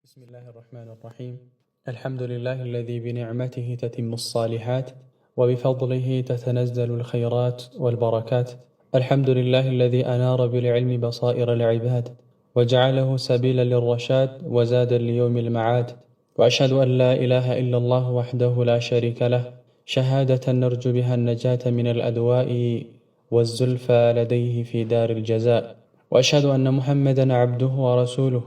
بسم الله الرحمن الرحيم. الحمد لله الذي بنعمته تتم الصالحات وبفضله تتنزل الخيرات والبركات. الحمد لله الذي أنار بالعلم بصائر العباد وجعله سبيلا للرشاد وزادا ليوم المعاد. وأشهد أن لا إله إلا الله وحده لا شريك له، شهادة نرجو بها النجاة من الأدواء والزلفى لديه في دار الجزاء. وأشهد أن محمدا عبده ورسوله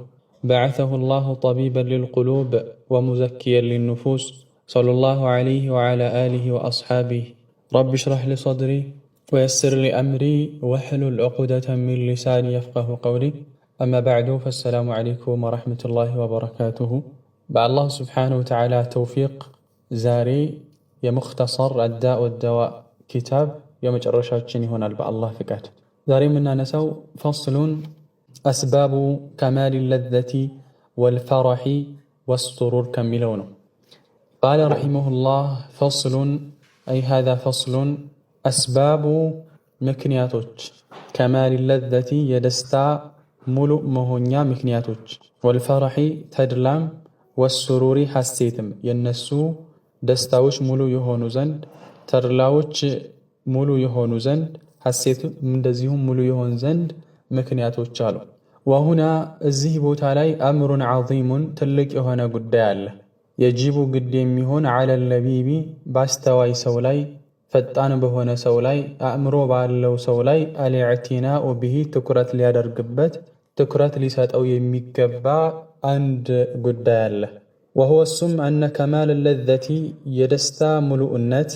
بعثه الله طبيبا للقلوب ومزكيا للنفوس، صلى الله عليه وعلى آله وأصحابه. رب اشرح لي صدري ويسر لي أمري واحلل عقدة من لساني يفقه قولي. أما بعد، فالسلام عليكم ورحمة الله وبركاته. بالله سبحانه وتعالى توفيق زاري يمختصر الداء والدواء كتاب يمجرشاتشني هنا بالله فكات زاري منا نسو فصل أسباب كمال اللذة والفرح والسرور كملون. قال رحمه الله: فصل، أي هذا فصل أسباب مكنياتوች كمال اللذة يدستا ملؤ مهنيا مكنياتوች والفرح تدلام والسرور حسيتم ينسو دستاوش ملؤ يهونو زند تدلاوች ملؤ يهونو زند حسيتم مندزيهم ملؤ يهون زند مكنياتوች አሉ። ወሁና እዚህ ቦታ ላይ አምሩን ዐዚሙን ትልቅ የሆነ ጉዳይ አለ። የጂቡ ግድ የሚሆን ዐለል ለቢቢ ባስተዋይ ሰው ላይ፣ ፈጣን በሆነ ሰው ላይ፣ አእምሮ ባለው ሰው ላይ አልኢዕቲናኡ ቢሂ ትኩረት ሊያደርግበት ትኩረት ሊሰጠው የሚገባ አንድ ጉዳይ አለ። ወሁወ እሱም አነ ከማል ለዘቲ የደስታ ሙሉእነት፣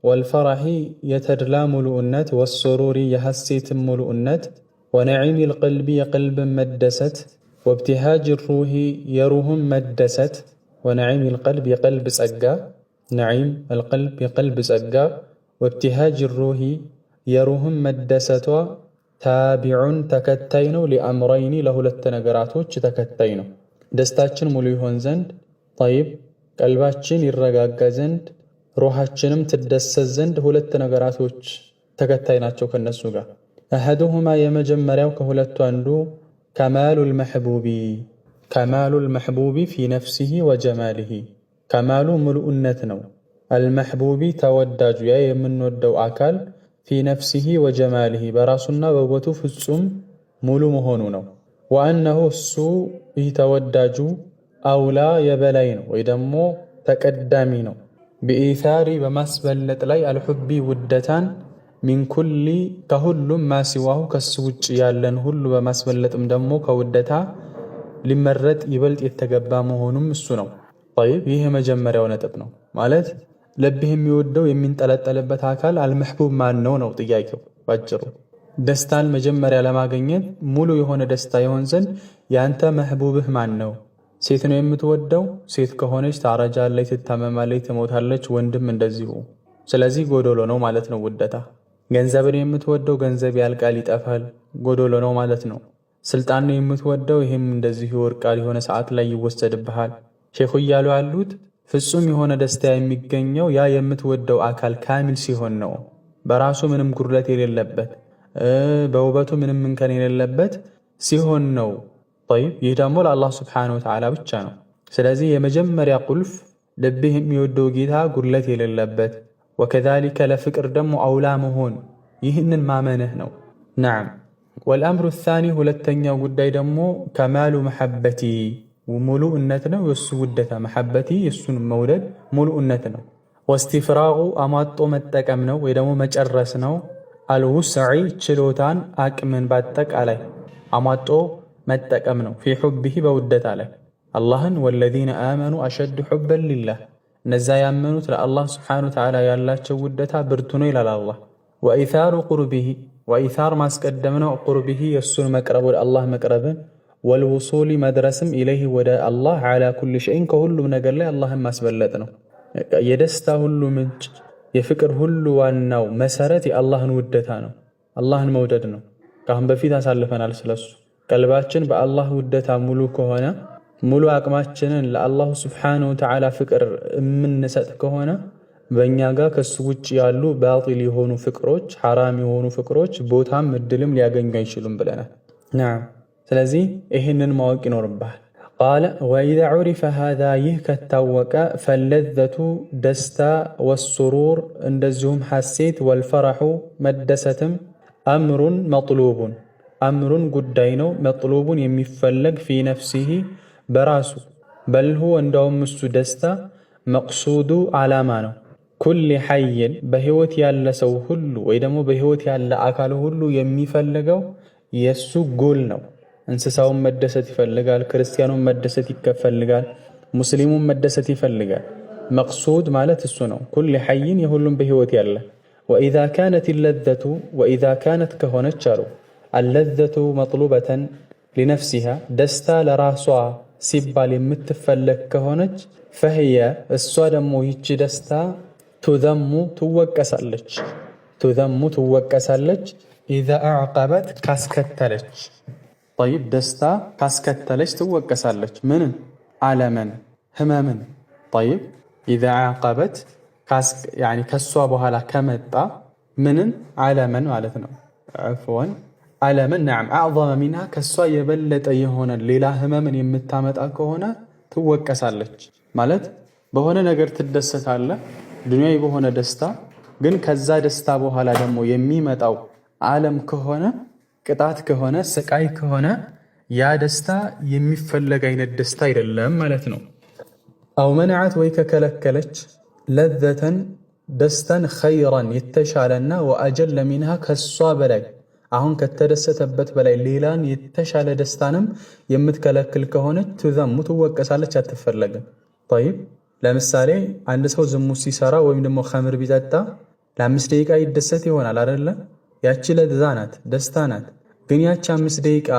ወልፈረሒ የተድላ ሙሉእነት፣ ወሱሩሪ የሐሴት ሙሉእነት፣ ونعيم القلب يقلب مدست، وابتهاج الروح يروهم مدست. ونعيم القلب يقلب سقا، نعيم القلب يقلب سقا، وابتهاج الروح يروهم مدست. تابع تكتينو لأمرين له للتنقراتوች تكتينو دستاتشن ملو يهون زند طيب قلباتشن يرغاغ زند روحاتشنم تدسس زند ሁለት ነገራቶች ተከታይናቸው ከነሱ ጋር أحدهما يمجمريو كهولتو عندو كمال المحبوب في نفسه وجماله. كمال ملؤنتنو المحبوب توداج يا يمنودو أكال في نفسه وجماله براسنا وبوتو فصوم ملو مهونو. وأنه السوء يتوداجو أولا يبلاين ويدمو تقدامينو بإيثار بمسبلت لي الحب ودتان ሚን ኩሊ ከሁሉም ማሲዋሁ ከሱ ውጭ ያለን ሁሉ በማስበለጥም ደግሞ ከውደታ ሊመረጥ ይበልጥ የተገባ መሆኑም እሱ ነው። طيب ይሄ መጀመሪያው ነጥብ ነው። ማለት ልብህ የሚወደው የሚንጠለጠልበት አካል አልመህቡብ ማን ነው ነው ጥያቄው ባጭሩ። ደስታን መጀመሪያ ለማግኘት ሙሉ የሆነ ደስታ ይሆን ዘንድ ያንተ መህቡብህ ማን ነው? ሴት ነው የምትወደው? ሴት ከሆነች ታረጃለች፣ ትታመማለች፣ ትሞታለች። ወንድም እንደዚሁ። ስለዚህ ጎዶሎ ነው ማለት ነው ውደታ። ገንዘብን የምትወደው ገንዘብ ያልቃል፣ ይጠፋል፣ ጎዶሎ ነው ማለት ነው። ስልጣን ነው የምትወደው፣ ይህም እንደዚሁ ይወርቃል፣ የሆነ ሰዓት ላይ ይወሰድብሃል። ሼኹ እያሉ ያሉት ፍጹም የሆነ ደስታ የሚገኘው ያ የምትወደው አካል ካሚል ሲሆን ነው። በራሱ ምንም ጉድለት የሌለበት፣ በውበቱ ምንም እንከን የሌለበት ሲሆን ነው። طيب ይህ ደግሞ ለአላህ ሱብሓነሁ ወተዓላ ብቻ ነው። ስለዚህ የመጀመሪያ ቁልፍ ልብህ የሚወደው ጌታ ጉድለት የሌለበት፣ وكذلك لفكر دم أولا مهون يهنن ما منه. نعم. والأمر الثاني هلتنيا قداي دمو كمال محبتي وملوء النتنا والسودة محبتي يسون مولد ملوء النتنا واستفراغ أماطو متكمنا ويدمو مجرسنا الوسعي تشلوتان أكمن باتك عليه أماطو متكمنا في حبه بودت عليه الله والذين آمنوا أشد حبا لله እነዛ ያመኑት ለአላህ ስብሓነሁ ወተዓላ ያላቸው ውደታ ብርቱ ነው ይላል አላህ። ወኢታሩ ቁርቢሂ ወኢታር ማስቀደም ነው ቁርቢሂ የእሱን መቅረብ ወደ አላህ መቅረብን ወልውሱሊ መድረስም ኢለይሂ ወደ አላህ ዓላ ኩሊ ሸይን ከሁሉም ነገር ላይ አላህን ማስበለጥ ነው። የደስታ ሁሉ ምንጭ የፍቅር ሁሉ ዋናው መሰረት የአላህን ውደታ ነው፣ አላህን መውደድ ነው። ካሁን በፊት አሳልፈናል ስለሱ። ቀልባችን በአላህ ውደታ ሙሉ ከሆነ ሙሉ አቅማችንን ለአላህ ስብሓነሁ ወተዓላ ፍቅር የምንሰጥ ከሆነ በእኛ ጋር ከሱ ውጭ ያሉ ባጢል የሆኑ ፍቅሮች፣ ሐራም የሆኑ ፍቅሮች ቦታም እድልም ሊያገኙ አይችሉም ብለናል። ናም። ስለዚህ ይህንን ማወቅ ይኖርብሃል። ቃለ ወኢዛ ዑሪፈ ሃዛ ይህ ከታወቀ ፈለዘቱ ደስታ ወሱሩር እንደዚሁም ሐሴት ወልፈረሑ መደሰትም አምሩን መጥሉቡን አምሩን ጉዳይ ነው መጥሉቡን የሚፈለግ ፊ ነፍሲሂ በራሱ በልሁ እንደውም እሱ ደስታ መቅሱዱ ዓላማ ነው። ኩሊ ሐይን በህይወት ያለ ሰው ሁሉ ወይ ደግሞ በህይወት ያለ አካል ሁሉ የሚፈልገው የሱ ጎል ነው። እንስሳውን መደሰት ይፈልጋል፣ ክርስቲያኑን መደሰት ይፈልጋል፣ ሙስሊሙን መደሰት ይፈልጋል። መቅሱድ ማለት እሱ ነው። ኩሊ ሐይን የሁሉም በህይወት ያለ ወኢዛ ካነት ለዘቱ ወኢዛ ካነት ከሆነች አሉ አለዘቱ መጥሉበተን ሊነፍሲሃ ደስታ ለራሷ ሲባል የምትፈለግ ከሆነች ፈህየ እሷ ደግሞ ይቺ ደስታ ቱዘሙ ትወቀሳለች ኢዛ አዕቀበት ካስከተለች ጠይብ ደስታ ካስከተለች ትወቀሳለች። ምንን? አለመን ህመምን። ጠይብ ኢዛ አዕቀበት ከሷ በኋላ ከመጣ ምንን? አለመን ማለት ነው። ዐፍወን አለመን ነዓም አዕዘመ ሚንሃ ከሷ የበለጠ የሆነ ሌላ ህመምን የምታመጣ ከሆነ ትወቀሳለች ማለት በሆነ ነገር ትደሰታለህ ዱንያዊ በሆነ ደስታ ግን ከዛ ደስታ በኋላ ደግሞ የሚመጣው ዓለም ከሆነ ቅጣት ከሆነ ስቃይ ከሆነ ያ ደስታ የሚፈለግ አይነት ደስታ አይደለም ማለት ነው። አው መነዓት ወይ ከከለከለች ለዘተን ደስታን ኸይረን የተሻለና ወአጀለ ሚንሃ ከሷ በላይ አሁን ከተደሰተበት በላይ ሌላን የተሻለ ደስታንም የምትከለክል ከሆነች ትዘሙ ትወቀሳለች፣ አትፈለግም። ጠይብ ለምሳሌ አንድ ሰው ዝሙት ሲሰራ ወይም ደግሞ ኸምር ቢጠጣ ለ5 ደቂቃ ይደሰት ይሆናል አይደለ? ያቺ ለዛ ናት፣ ደስታ ናት። ግን ያቺ 5 ደቂቃ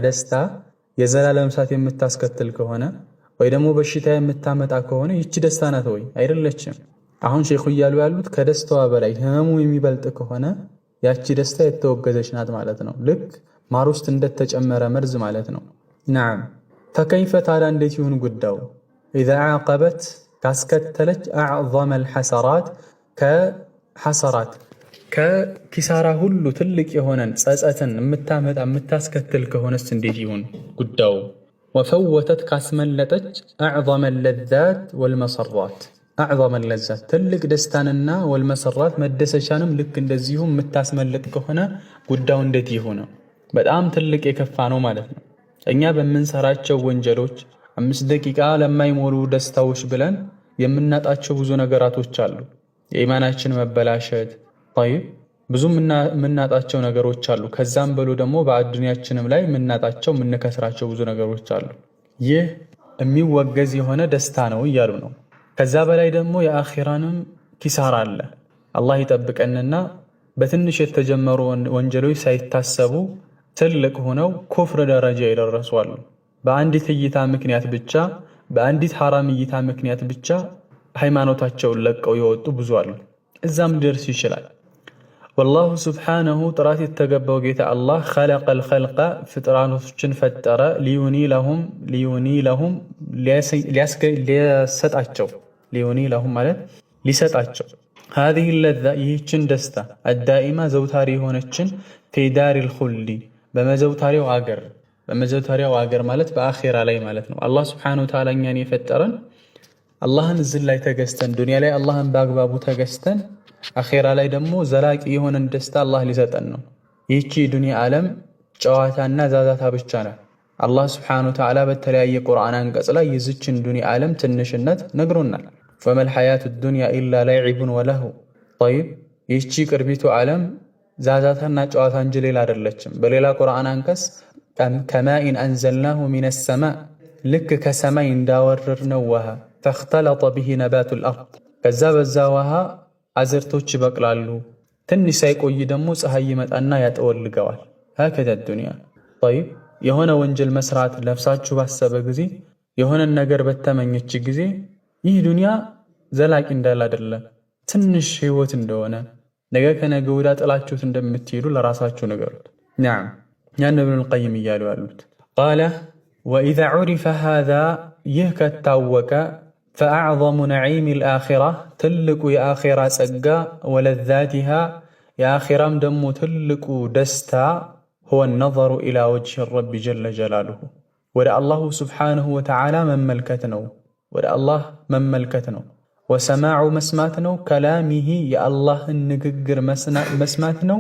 ደስታ የዘላለም እሳት የምታስከትል ከሆነ ወይ ደግሞ በሽታ የምታመጣ ከሆነ ይቺ ደስታ ናት ወይ? አይደለችም። አሁን ሼኹ እያሉ ያሉት ከደስታዋ በላይ ህመሙ የሚበልጥ ከሆነ ያቺ ደስታ የተወገዘች ናት ማለት ነው። ልክ ማር ውስጥ እንደተጨመረ መርዝ ማለት ነው። ነዓም ፈከይፈ ታዲያ እንዴት ይሁን ጉዳዩ? ኢዛ አዕቀበት ካስከተለች አዕዘመል ሐሰራት ከሐሰራት ከኪሳራ ሁሉ ትልቅ የሆነን ጸጸትን የምታመጣ የምታስከትል ከሆነስ እንዴት ይሁን ጉዳዩ? ወፈወተት ካስመለጠች አዕዘመል ለዛት ወልመሰራት አዕዘመል ለዛት ትልቅ ደስታንና ወልመሰራት መደሰቻንም ልክ እንደዚሁ የምታስመልጥ ከሆነ ጉዳዩ እንዴት ይሁን? በጣም ትልቅ የከፋ ነው ማለት ነው። እኛ በምንሰራቸው ወንጀሎች 5 ደቂቃ ለማይሞሉ ደስታዎች ብለን የምናጣቸው ብዙ ነገራቶች አሉ። የኢማናችን መበላሸት ጠይብ ብዙ የምናጣቸው ነገሮች አሉ። ከዛም በሉ ደግሞ በአዱንያችንም ላይ የምናጣቸው የምንከስራቸው ብዙ ነገሮች አሉ። ይህ የሚወገዝ የሆነ ደስታ ነው እያሉ ነው። ከዛ በላይ ደግሞ የአኺራንም ኪሳራ አለ። አላህ ይጠብቀንና በትንሽ የተጀመሩ ወንጀሎች ሳይታሰቡ ትልቅ ሆነው ኩፍር ደረጃ የደረሱ አሉ። በአንዲት እይታ ምክንያት ብቻ በአንዲት ሐራም እይታ ምክንያት ብቻ ሃይማኖታቸውን ለቀው የወጡ ብዙ አሉ። እዛም ሊደርስ ይችላል። ወላሁ ሱብሓነሁ ጥራት የተገባው ጌታ አላህ ኸለቀል ኸልቀ ፍጥራኖችን ፈጠረ ሊዩኒ ለሁም ሊያሰጣቸው ሊዩኒ ለሁም ማለት ሊሰጣቸው ሃዚህ ለዛ ይህችን ደስታ አዳኢማ ዘውታሪ የሆነችን ፊ ዳሪል ኹልዲ በመዘውታሪያው አገር ማለት በአኺራ ላይ ማለት ነው። አላህ ሱብሓነሁ ወተዓላ እኛን የፈጠረን አላህን እዚህ ላይ ተገዝተን ዱንያ ላይ አላህን በአግባቡ ተገዝተን አኺራ ላይ ደግሞ ዘላቂ የሆነን ደስታ አላህ ሊሰጠን ነው። ይህቺ ዱንያ ዓለም ጨዋታና ዛዛታ ብቻ ናት። አላህ ሱብሓነሁ ወተዓላ በተለያየ ቁርአን አንቀጽ ላይ የዚችን ዱንያ ዓለም ትንሽነት ነግሮናል። ፈመል ሐያቱ ዱንያ ኢላ ለዕቡን ወለሁ ጠይብ ይህቺ ቅርቢቱ ዓለም ዛዛታና ጨዋታ እንጂ ሌላ አይደለችም። በሌላ ቁርአን አንቀጽ ከማኢን አንዘልናሁ ሚነ ሰማእ ልክ ከሰማይ እንዳወረድነው ውሃ ፈኽተለጠ ቢሂ ነባቱል አርድ ከዛ በዛ ውሃ አዝርቶች ይበቅላሉ። ትንሽ ሳይቆይ ደግሞ ፀሐይ ይመጣና ያጠወልገዋል። ሀከዛ ዱንያ ጠይብ የሆነ ወንጀል መስራት ነፍሳችሁ ባሰበ ጊዜ የሆነን ነገር በተመኘች ጊዜ ይህ ዱንያ ዘላቂ እንዳለ አይደለም፣ ትንሽ ህይወት እንደሆነ ነገ ከነገ ወዲያ ጥላችሁት እንደምትሄዱ ለራሳችሁ ንገሩት። ነዓም ያን ኢብኑል ቀይም እያሉ ያሉት ቃለ ወኢዛ ዑሪፈ ሃዛ ይህ ከታወቀ ፈአዕዘሙ ነዒሚል አኺራ ትልቁ የአኺራ ጸጋ ወለዛቲሃ የአኺራም ደግሞ ትልቁ ደስታ ሁወ ነዘሩ ኢላ ወጅሂ ረቢ ጀለ ጀላሉሁ ወደ አላሁ ስብሓንሁ ወተዓላ መመልከት ነው። ወደ አላህ መመልከት ነው። ወሰማዑ መስማት ነው። ከላሚሂ የአላህን ንግግር መስማት ነው።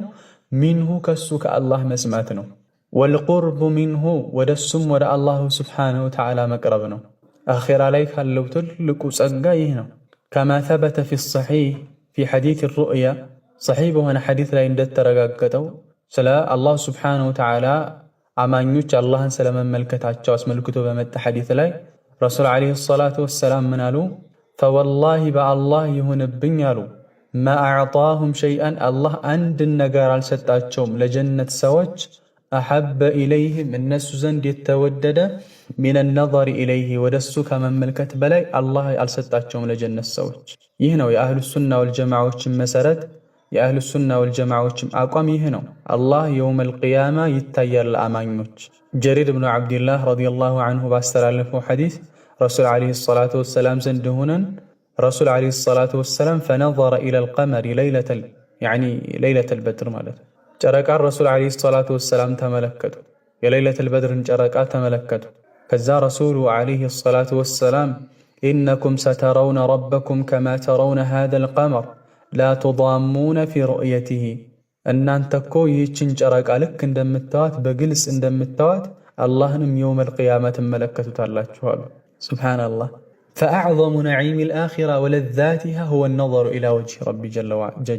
ሚንሁ ከሱ ከአላህ መስማት ነው። ወልቁርቡ ሚንሁ ወደሱም ወደ አላሁ ስብሓንሁ ወተዓላ መቅረብ ነው። አኼራ ላይ ካለው ትልቁ ጸጋ ይህ ነው። ከማ ተበተ ፊ ሰሒህ ፊ ሐዲት ሩእያ ሰሒህ በሆነ ሐዲት ላይ እንደተረጋገጠው ስለ አላህ ስብሓንሁ ወተዓላ አማኞች አላህን ስለመመልከታቸው አስመልክቶ በመጣ ሐዲት ላይ ረሱል ዓለይሂ ሰላቱ ወሰላም ምን አሉ? ፈወላሂ በአላህ ይሁንብኝ አሉ ማ አዕጣሁም ሸይአን አላህ አንድን ነገር አልሰጣቸውም ለጀነት ሰዎች አሐበ ኢለይህም እነሱ ዘንድ የተወደደ ሚነ ነዘሪ ኢለይህ ወደሱ ከመመልከት በላይ አላህ አልሰጣቸውም ለጀነት ሰዎች። ይህ ነው የአህሉ ሱና ወልጀማዓዎችን መሰረት፣ የአህሉ ሱና ወልጀማዓዎችም አቋም ይህ ነው። አላህ የውመል ቂያማ ይታያል ለአማኞች። ጀሪር ብኑ ዓብድላህ ረዲየላሁ ዐንሁ ባስተላለፈው ሐዲስ ረሱል ዓለይሂ ሰላቱ ወሰላም ዘንድ ሆነን ረሱል ዓለይሂ ሰላቱ ወሰላም ፈነዘረ ኢለል ቀመሪ ለይለተል በድር ማለት ነው። ጨረቃን ረሱል ዓለይሂ ሰላቱ ወሰላም ተመለከቱ። የለይለተል በድርን ጨረቃ ተመለከቱ። ከዛ ረሱሉ ዓለይሂ ሰላቱ ወሰላም ኢነኩም ሰተረውነ ረበኩም ከማ ተረውነ ሃዘል ቀመር ላ ቱዳሙነ ፊ ሩእየቲሂ እናንተ እኮ ይህችን ጨረቃ ልክ እንደምታዋት በግልጽ እንደምታዋት አላህንም የውመል ቂያማ ትመለከቱታላችሁ አሉ። ሱብሓነላህ። ፈአዕዘሙ ነዒሚል አኺራ ወለዛቲሃ ሁወ ነዘሩ ኢላ ወጅሂ ረቢ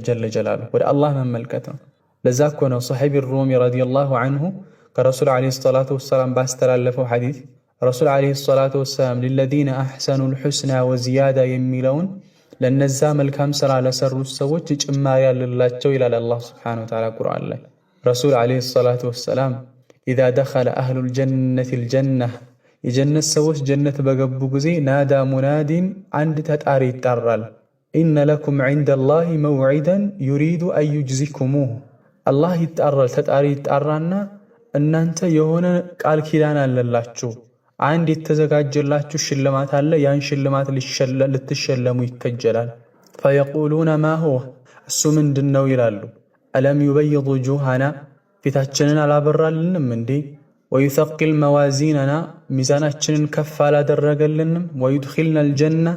ጀለ ጀላሉሁ ወደ አላህ መመልከት ነው። ለዛ እኮ ነው ሰሒቢ ሩሚ ረዲየላሁ ዐንሁ ከረሱል ዓለይሂ ሰላቱ ወሰላም ባስተላለፈው ሐዲስ ረሱል ዓለይሂ ሰላቱ ወሰላም ሊለዚነ አሕሰኑል ሑስና ወዚያዳ የሚለውን ለነዛ መልካም ሥራ ለሰሩት ሰዎች ጭማሪ ያለላቸው ይላል አላህ ሱብሓነሁ ወተዓላ ቁርአን ላይ። ረሱል ዓለይሂ ሰላቱ ወሰላም ኢዛ ደኸለ አህሉል ጀነቲል ጀነህ የጀነት ሰዎች ጀነት በገቡ ጊዜ ናዳ ሙናዲን አንድ ተጣሪ ይጣራል። ኢነ ለኩም ዒንደላሂ መውዒደን ዩሪዱ አን ዩጅዚኩሙህ አላህ ይጣራል። ተጣሪ ይጣራና እናንተ የሆነ ቃል ኪዳን አለላችሁ፣ አንድ የተዘጋጀላችሁ ሽልማት አለ፣ ያን ሽልማት ልትሸለሙ ይከጀላል። ፈየቁሉነ ማ ሁወ እሱ ምንድን ነው ይላሉ። አለም ዩበይድ ውጁሃና ፊታችንን አላበራልንም እንዴ? ወዩሰቂል መዋዚነና ሚዛናችንን ከፍ አላደረገልንም? ወዩድኺልና አልጀና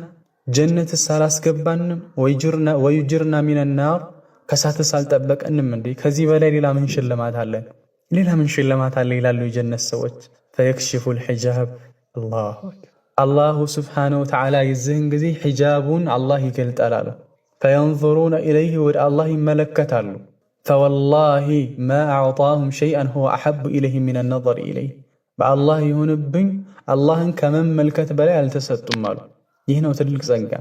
ጀነትስ አላስገባንም? ወዩጅርና ሚነናር ከሳትስ አልጠበቀንም እንዴ? ከዚህ በላይ ሌላ ምን ሽልማት አለን? ሌላ ምን ሽልማት አለ ይላሉ የጀነት ሰዎች። ፈየክሽፉል ሒጃብ አላሁ ስብሓነሁ ወተዓላ የዚህን ጊዜ ሒጃቡን አላህ ይገልጣል አሉ። ፈየንዙሩነ ኢለይህ ወደ አላህ ይመለከታሉ። ፈወላሂ ማ አዕጣሁም ሸይአን ሁወ አሐቡ ኢለይሂም ሚነ ነዘሪ ኢለይህ በአላህ ይሁንብኝ አላህን ከመመልከት በላይ አልተሰጡም አሉ። ይህ ነው ትልቅ ጸጋ።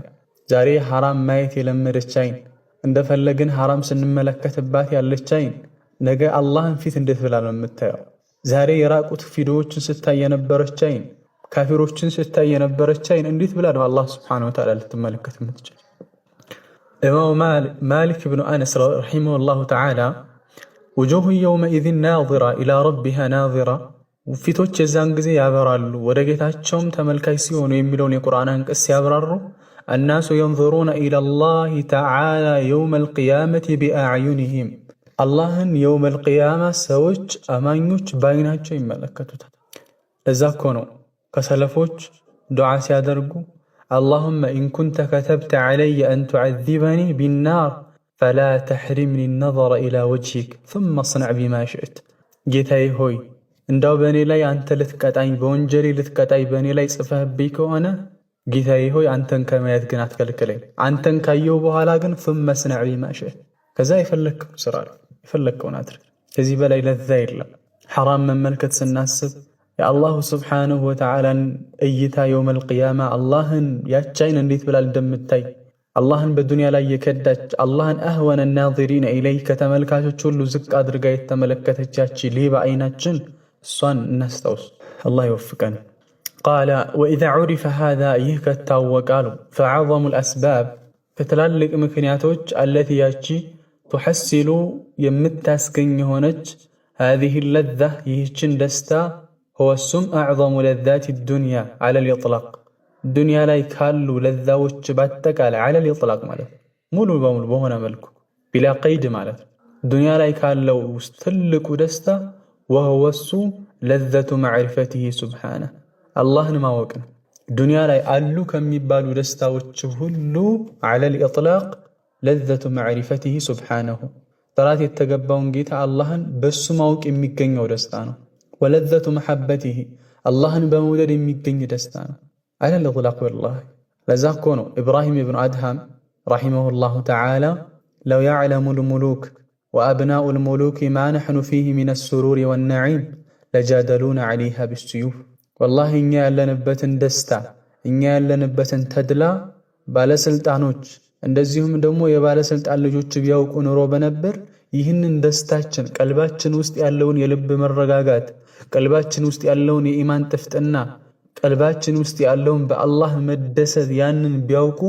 ዛሬ ሐራም ማየት የለመደች አይን እንደፈለግን ሐራም ስንመለከትባት ያለች አይን ነገ አላህን ፊት እንዴት ብላ ነው የምታየው? ዛሬ የራቁት ቪዲዮዎችን ስታይ የነበረች አይን ካፊሮችን ስታይ የነበረች አይን እንዴት ብላ ነው አላህ ሱብሓነሁ ወተዓላ ልትመለከት የምትችል? ኢማሙ ማሊክ ብኑ አነስ ረሒመሁላሁ ተዓላ ውጁሁ የውመኢዝን ናዚራ ኢላ ረቢሃ ናዚራ ፊቶች የዛን ጊዜ ያበራሉ ወደ ጌታቸውም ተመልካች ሲሆኑ የሚለውን የቁርአን አንቀጽ ሲያብራሩ አናሱ የንዙሩነ ኢለላሂ ተዓላ የውመል ቂያመቲ ቢአዕዩኒሂም አላህን የውመል ቂያማ ሰዎች አማኞች በአይናቸው ይመለከቱታል። እዛ እኮ ነው ከሰለፎች ዱዓ ሲያደርጉ አላሁመ ኢንኩንተ ከተብተ ዐለየ አን ቱዐዚበኒ ቢናር ፈላ ተሕሪምኒ ነዘረ ኢላ ወጅሂክ ሱመ አስነዕ ቢማ ሽእት ጌታዬ ሆይ እንዳው በእኔ ላይ አንተ ልትቀጣኝ በወንጀሌ ልትቀጣኝ በእኔ ላይ ጽፈህብኝ ከሆነ ጌታዬ ሆይ አንተን ከማየት ግን አትከልክለኝ። አንተን ካየሁ በኋላ ግን ሱመ አስነዕ ቢማ ሽእት ከዛ የፈለግከውን ስራ የፈለግከውን አድርግ። ከዚህ በላይ ለዛ የለም። ሐራም መመልከት ስናስብ የአላሁ ስብሓንሁ ወተዓላን እይታ የውመል ቂያማ አላህን ያች አይን እንዴት ብላ እንደምታይ አላህን በዱንያ ላይ የከዳች አላህን አህወነ ናዚሪነ ኢለይህ ከተመልካቾች ሁሉ ዝቅ አድርጋ የተመለከተች ያቺ ሌባ አይናችን እሷን እናስታውስ። አላህ ይወፍቀን። ቃለ ወኢዛ ዑሪፈ ሃዛ ይህ ከታወቃሉ ፈዐዘሙል አስባብ ከትላልቅ ምክንያቶች አለቲ ያቺ ቱሐሲሉ የምታስገኝ የሆነች ሃዚህ ለዛ ይህችን ደስታ ሁወሱም አዕዘሙ ለዛት ዱንያ ዐለል ኢጥላቅ ዱንያ ላይ ካሉ ለዛዎች ባጠቃላይ ዐለል ኢጥላቅ ማለት ሙሉ በሙሉ በሆነ መልኩ ቢላ ቀይድ ማለት ዱንያ ላይ ካለው ውስጥ ትልቁ ደስታ ወሁወሱ ለዘቱ መዕሪፈቲሂ ሱብሓነህ አላህን ማወቅ ነው። ዱንያ ላይ አሉ ከሚባሉ ደስታዎች ሁሉ ዐለል ኢጥላቅ ለዘቱ መዕሪፈቲሂ ሱብሓነሁ ጥራት የተገባውን ጌታ አላህን በሱ ማወቅ የሚገኘው ደስታ ነው። ወለዘቱ መሐበቲሂ አላህን በመውደድ የሚገኝ ደስታ ነው። ዐለል ኢጥላቅ ወላሂ። ለዛ እኮ ነው ኢብራሂም ኢብኑ አድሃም ረሒመሁላሁ ተዓላ ለው ያዕለሙል ሙሉክ ወአብናኡል ሙሉክ ማ ነሕኑ ፊሂ ሚነ ሱሩሪ ወነዒም ለጃደሉና ዐለይሃ ቢስዩፍ። ወላሂ እኛ ያለንበትን ደስታ እኛ ያለንበትን ተድላ ባለስልጣኖች እንደዚሁም ደግሞ የባለስልጣን ልጆች ቢያውቁ ኑሮ በነበር ይህንን ደስታችን ቀልባችን ውስጥ ያለውን የልብ መረጋጋት፣ ቀልባችን ውስጥ ያለውን የኢማን ጥፍጥና፣ ቀልባችን ውስጥ ያለውን በአላህ መደሰት ያንን ቢያውቁ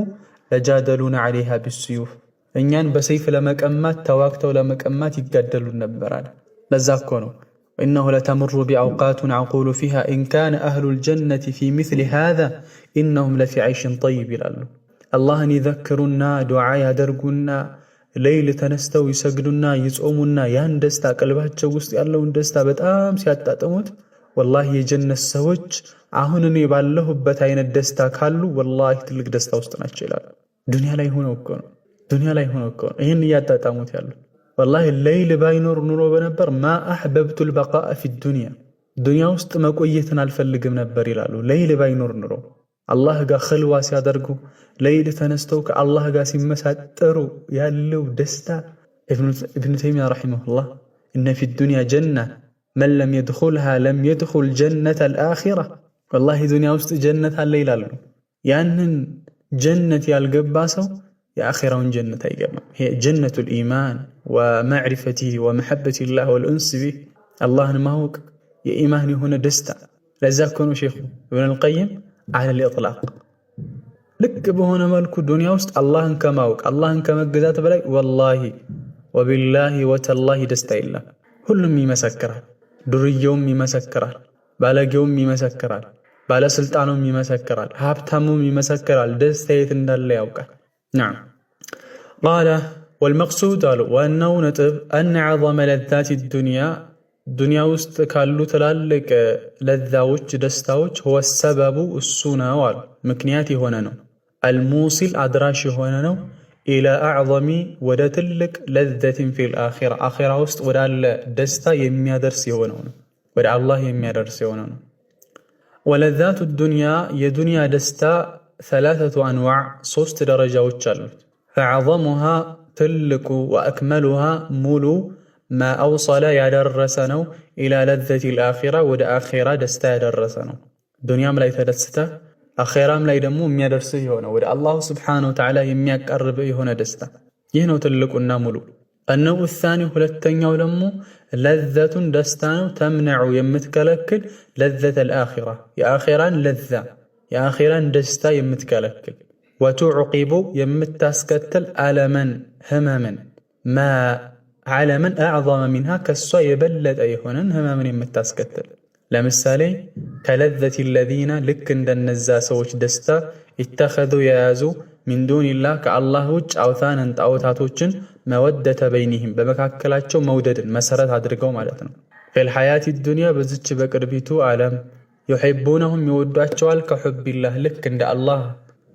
ለጃደሉና ዐለይሃ ቢስዩፍ እኛን በሰይፍ ለመቀማት ተዋግተው ለመቀማት ይጋደሉን ነበራል። ለዛ እኮ ነው ኢነሁ ለተምሩ ቢአውቃቱን ዐቁሉ ፊሃ ኢን ካነ አህሉል ጀነቲ ፊ ሚስሊ ሃዛ ኢነሁም ለፊ ዐይሽን ጠይብ ይላሉ። አላህን ይዘክሩና ዱዓ ያደርጉና ሌይል ተነስተው ይሰግዱና ይጾሙና ያን ደስታ ቀልባቸው ውስጥ ያለውን ደስታ በጣም ሲያጣጥሙት ወላሂ የጀነት ሰዎች አሁን እኔ ባለሁበት አይነት ደስታ ካሉ ወላሂ ትልቅ ደስታ ውስጥ ናቸው ይላሉ። ዱንያ ላይ ሆነው እኮ ነው ይህን እያጣጣሙት ያሉ። ወላሂ ሌይል ባይኖር ኑሮ በነበር ማ አሕበብቱል በቃአ ፊ ዱንያ ውስጥ መቆየትን አልፈልግም ነበር ይላሉ። ሌይል ባይኖር ኑሮ አላህ ጋር ኸልዋ ሲያደርጉ ሌይል ተነስተው ከአላህ ጋር ሲመሳጠሩ ያለው ደስታ ኢብኑ ተይሚያ ረሒመሁላህ እነ ፊ ዱንያ ጀና መን ለም የድኹልሃ ለም የድኹል ጀነተል አኺራ። ወላሂ ዱንያ ውስጥ ጀነት አለ ይላሉ። ያንን ጀነት ያልገባ ሰው የአኺራውን ጀነት አይገባም። ይሄ ጀነቱል ኢማን ወመዕሪፈቲሂ ወመሐበቲላህ ወልኡንስ ቢህ አላህን ማወቅ የኢማን የሆነ ደስታ። ለዛ እኮ ነው ሼኹ ኢብኑል ቀይም ዐለል ኢጥላቅ ልክ በሆነ መልኩ ዱንያ ውስጥ አላህን ከማወቅ አላህን ከመገዛት በላይ ወላሂ ወቢላሂ ወተላሂ ደስታ የለም። ሁሉም ይመሰክራል። ዱርዬውም ይመሰክራል፣ ባለጌውም ይመሰክራል፣ ባለስልጣኑም ይመሰክራል፣ ሀብታሙም ይመሰክራል። ደስታ የት እንዳለ ያውቃል። ነዓም ቃለ ወልመቅሱድ አሉ ዋናው ነጥብ አነ ዐዘመ ለዛቲ ዱንያ ውስጥ ካሉ ትላልቅ ለዛዎች ደስታዎች ሁወ ሰበቡ እሱ ነው አሉ ምክንያት የሆነ ነው። አልሙሲል አድራሽ የሆነ ነው። ኢላ አዕዘሚ ወደ ትልቅ ለዘትን ፊል አኺራ አኺራ ውስጥ ወዳለ ደስታ የሚያደርስ የሆነው ነው። ወደ አላህ የሚያደርስ የሆነው ነው። ወለዛቱ ዱንያ የዱንያ ደስታ ሰላሰቱ አንዋዕ ሶስት ደረጃዎች አሉት። ፈዐዘሙሃ ትልቁ ወአክመሉሃ ሙሉ ማ አውሰለ ያደረሰ ነው ኢላ ለዘቲል አኺራ ወደ አኺራ ደስታ ያደረሰ ነው። ዱንያም ላይ ተደስተህ አኺራም ላይ ደግሞ የሚያደርስህ የሆነ ወደ አላሁ ስብሓነሁ ወተዓላ የሚያቀርብህ የሆነ ደስታ ይህ ነው ትልቁና ሙሉ። እነው ሳኒ ሁለተኛው ደግሞ ለዘቱን ደስታ ነው ተምነዑ የምትከለክል ለዘተል አኺራ የአኺራን ለዛ የአኺራን ደስታ የምትከለክል ወቱዕቂቡ የምታስከትል አለመን ህመምን ማ ዓለምን አዕዘመ ሚንሃ ከሷ የበለጠ የሆነን ህመምን የምታስከትል ለምሳሌ ከለዘቲ ለዚነ ልክ እንደነዛ ሰዎች ደስታ ኢተኸዙ የያዙ ሚን ዱኒላህ ከአላህ ውጭ አውታንን ጣዖታቶችን መወደተ በይኒህም በመካከላቸው መውደድን መሰረት አድርገው ማለት ነው። ፊል ሐያቲ ዱንያ በዝች በቅርቢቱ ዓለም ዩሒቡነሁም ይወዷቸዋል ከሑቢላህ ልክ እንደ አላህ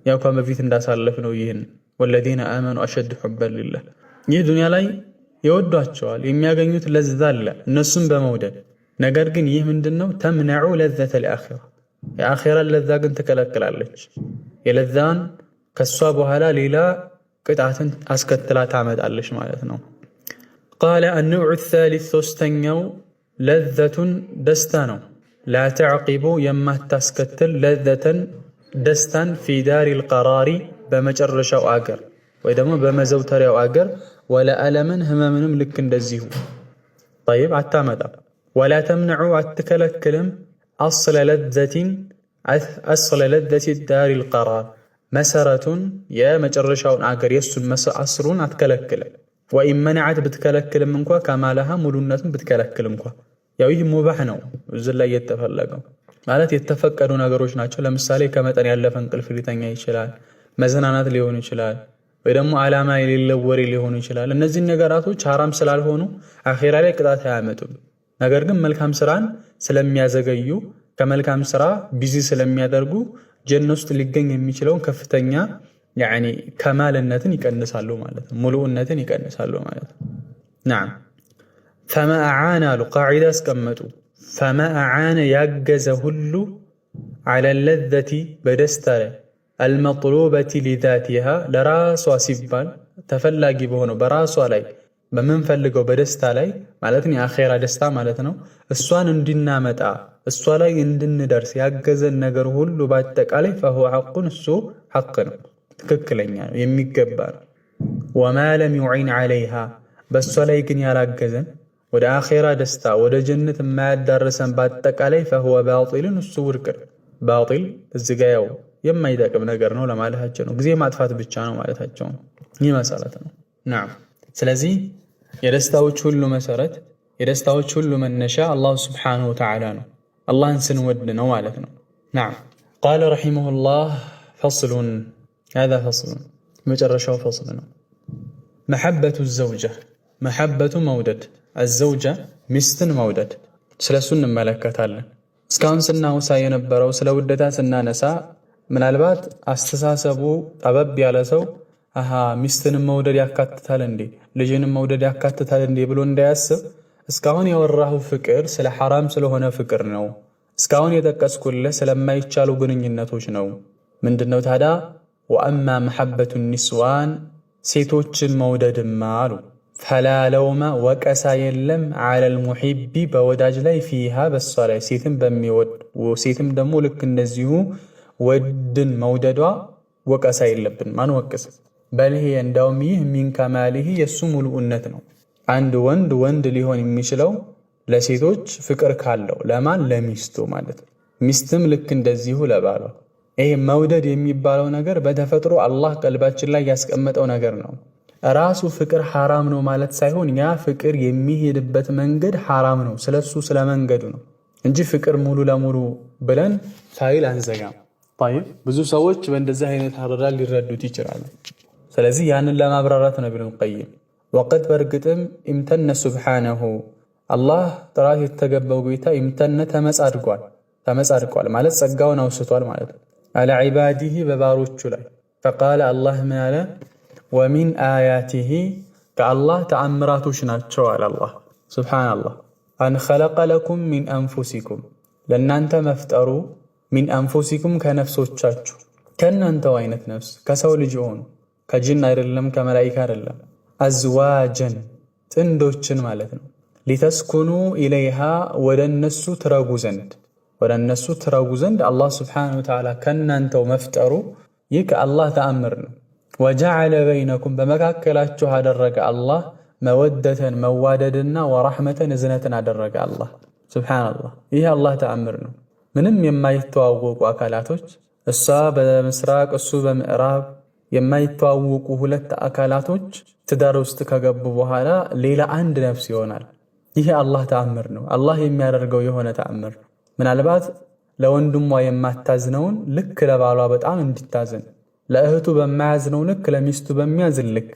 ያው ከበፊት እንዳሳለፍ ነው። ይህን ወለዚነ አመኑ አሸድ ሑበን ሊላህ ይህ ዱንያ ላይ ይወዷቸዋል የሚያገኙት ለዛ አለ እነሱም በመውደድ ነገር ግን ይህ ምንድነው ተምነዑ ለዘተል አኺራ የአኺራን ለዛ ግን ትከለክላለች። የለዛን ከሷ በኋላ ሌላ ቅጣትን አስከትላ ታመጣለች ማለት ነው። ቃለ አንዑ الثالث ሶስተኛው ለዘቱን ደስታ ነው ላ ተዕቂቡ የማታስከትል ለዘተን ደስታን ፊ ዳሪል ቀራሪ በመጨረሻው አገር ወይ ደግሞ በመዘውተሪያው አገር ወላ አለምን ህመምንም ልክ እንደዚሁ طيب አታመጣም። ወላ ተምነዑ አትከለክልም አስለ ለዘቲ ዳሪል ቀራር መሰረቱን የመጨረሻውን አገር የሱን አስሩን አትከለክልም። ወኢን መነዐት ብትከለክልም እንኳ ከማለሃ ሙሉነቱን ብትከለክል እንኳ ያው ይህ ሙባህ ነው። እዚህ ላይ የተፈለገው ማለት የተፈቀዱ ነገሮች ናቸው። ለምሳሌ ከመጠን ያለፈ እንቅልፍ ሊተኛ ይችላል፣ መዝናናት ሊሆን ይችላል፣ ወይ ደግሞ ዓላማ የሌለው ወሬ ሊሆን ይችላል። እነዚህ ነገራቶች ሐራም ስላልሆኑ አኺራ ላይ ቅጣት አያመጡም። ነገር ግን መልካም ስራን ስለሚያዘገዩ ከመልካም ስራ ቢዚ ስለሚያደርጉ ጀነት ውስጥ ሊገኝ የሚችለውን ከፍተኛ ያኒ ከማልነትን ይቀንሳሉ ማለት ነው። ሙሉእነትን ይቀንሳሉ ማለት ነው። نعم فما أعان له قاعدة اسكمتوا فما أعان يجز هلو على اللذة بدستر المطلوبة لذاتها لراس وسبان تفلاقي بهونه براس علي በምንፈልገው በደስታ ላይ ማለት ነው የአኺራ ደስታ ማለት ነው እሷን እንድናመጣ እሷ ላይ እንድንደርስ ያገዘን ነገር ሁሉ በአጠቃላይ فهو حق እሱ ሐቅ ነው ትክክለኛ ነው የሚገባ ነው وما لم يعين عليها በሷ ላይ ግን ያላገዘን ወደ አኺራ ደስታ ወደ ጀነት የማያዳርሰን በአጠቃላይ فهو باطل እሱ ውድቅ باطل እዚህ ጋር ያው የማይጠቅም ነገር ነው ለማለታቸው ነው ጊዜ ማጥፋት ብቻ ነው ማለታቸው ነው ይህ መሰረት ነው نعم ስለዚህ የደስታዎች ሁሉ መሰረት የደስታዎች ሁሉ መነሻ አላህ Subhanahu Wa Ta'ala ነው አላህን ስንወድ ነው ማለት ነው نعم قال رحمه الله فصل هذا فصل መጨረሻው فصل ነው محبة الزوجة محبة مودد الزوجة ሚስትን መውደድ ስለሱ እንመለከታለን እስካሁን ስናውሳ የነበረው ስለ ውደታ ስናነሳ ምናልባት አስተሳሰቡ ጠበብ ያለ ሰው ሚስትንም መውደድ ያካትታል እንዴ ልጅንም መውደድ ያካትታል እንዴ ብሎ እንዳያስብ እስካሁን ያወራው ፍቅር ስለ حرام ስለሆነ ፍቅር ነው እስካሁን የጠቀስኩልህ ስለማይቻሉ ግንኙነቶች ነው ምንድነው ታዲያ وأما محبة النسوان ሴቶችን መውደድማ አሉ فلا لوم وكسا يلم على المحب بوداج ላይ فيها በሷ ላይ ሴትን በሚወድ ሴትም ደግሞ ልክ እንደዚሁ ወድን መውደዷ ወቀሳ የለብን ማን ወቀሰ በልህ እንደውም ይህ ሚን ከማሊህ የሱ ሙሉእነት ነው አንድ ወንድ ሊሆን የሚችለው ለሴቶች ፍቅር ካለው ለማን ለሚስቱ ማለት ሚስትም ልክ እንደዚሁ ለባሏ ይሄ መውደድ የሚባለው ነገር በተፈጥሮ አላህ ቀልባችን ላይ ያስቀመጠው ነገር ነው ራሱ ፍቅር حرام ነው ማለት ሳይሆን ያ ፍቅር የሚሄድበት መንገድ حرام ነው ስለሱ ስለመንገዱ ነው እንጂ ፍቅር ሙሉ ለሙሉ ብለን ፋይል አንዘጋም طيب ብዙ ሰዎች በእንደዚህ አይነት አረዳድ ሊረዱት ይችላሉ ስለዚህ ያንን ለማብራራት ነው ኢብኑ ቀይም ወቀት በርግጥም ኢምተነ ሱብሃነሁ አላህ ጥራት የተገባው ጌታ ኢምተነ ተመጻድቋል ማለት ጸጋውን አውስቷል ማለት ነው አለ ዒባዲሂ በባሮቹ ላይ فقال الله ما له ومن آياته كالله تأمراتوش ናቸው አለ አላህ ሱብሃንአላህ አን خلق لكم من أنفسكم ለእናንተ መፍጠሩ من أنفسكم ከነፍሶቻችሁ ከእናንተው አይነት ነፍስ ከሰው ልጅ ሆኑ ከጅን አይደለም ከመላእክት አይደለም አዝዋጀን ጥንዶችን ማለት ነው ሊተስኩኑ ኢለይሃ ወደነሱ ትረጉ ዘንድ አላህ Subhanahu Wa Ta'ala ከእናንተው መፍጠሩ ይህ ከአላህ ተአምር ነው وجعل بينكم በመካከላችሁ አደረገ አላህ መወደተን መዋደድና ወራህመተን እዝነትን አደረገ አላህ Subhanahu ይህ አላህ ተአምር ነው ምንም የማይተዋወቁ አካላቶች እሷ በምስራቅ እሱ በምዕራብ የማይተዋወቁ ሁለት አካላቶች ትዳር ውስጥ ከገቡ በኋላ ሌላ አንድ ነፍስ ይሆናል ይሄ አላህ ተአምር ነው አላህ የሚያደርገው የሆነ ተአምር ምናልባት ለወንድሟ የማታዝነውን ልክ ለባሏ በጣም እንድታዝን ለእህቱ በማያዝነው ልክ ለሚስቱ በሚያዝን ልክ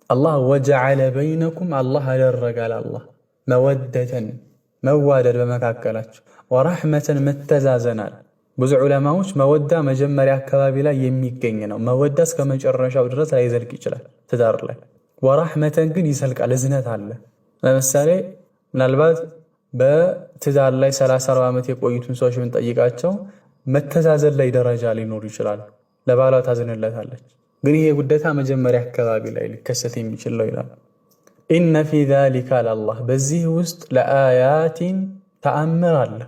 አላህ ወጀዐለ በይነኩም አላህ አደረጋል አላህ መወደተን መዋደድ በመካከላችሁ ወራህመተን መተዛዘናል ብዙ ዑለማዎች መወዳ መጀመሪያ አካባቢ ላይ የሚገኝ ነው መወዳ እስከ መጨረሻው ድረስ ላይዘልቅ ይችላል ትዳር ላይ ወራህመተን ግን ይሰልቃል እዝነት አለ ለምሳሌ ምናልባት በትዳር ላይ 30-40 ዓመት የቆዩትን ሰዎች ብንጠይቃቸው መተዛዘን ላይ ደረጃ ሊኖር ይችላል ለባሏ ታዝንለታለች ግን ይሄ ጉዳታ መጀመሪያ አካባቢ ላይ ሊከሰት የሚችል ነው ይላል ኢነ ፊ ዛሊካ ለላህ በዚህ ውስጥ ለአያቲን ተአምር አለ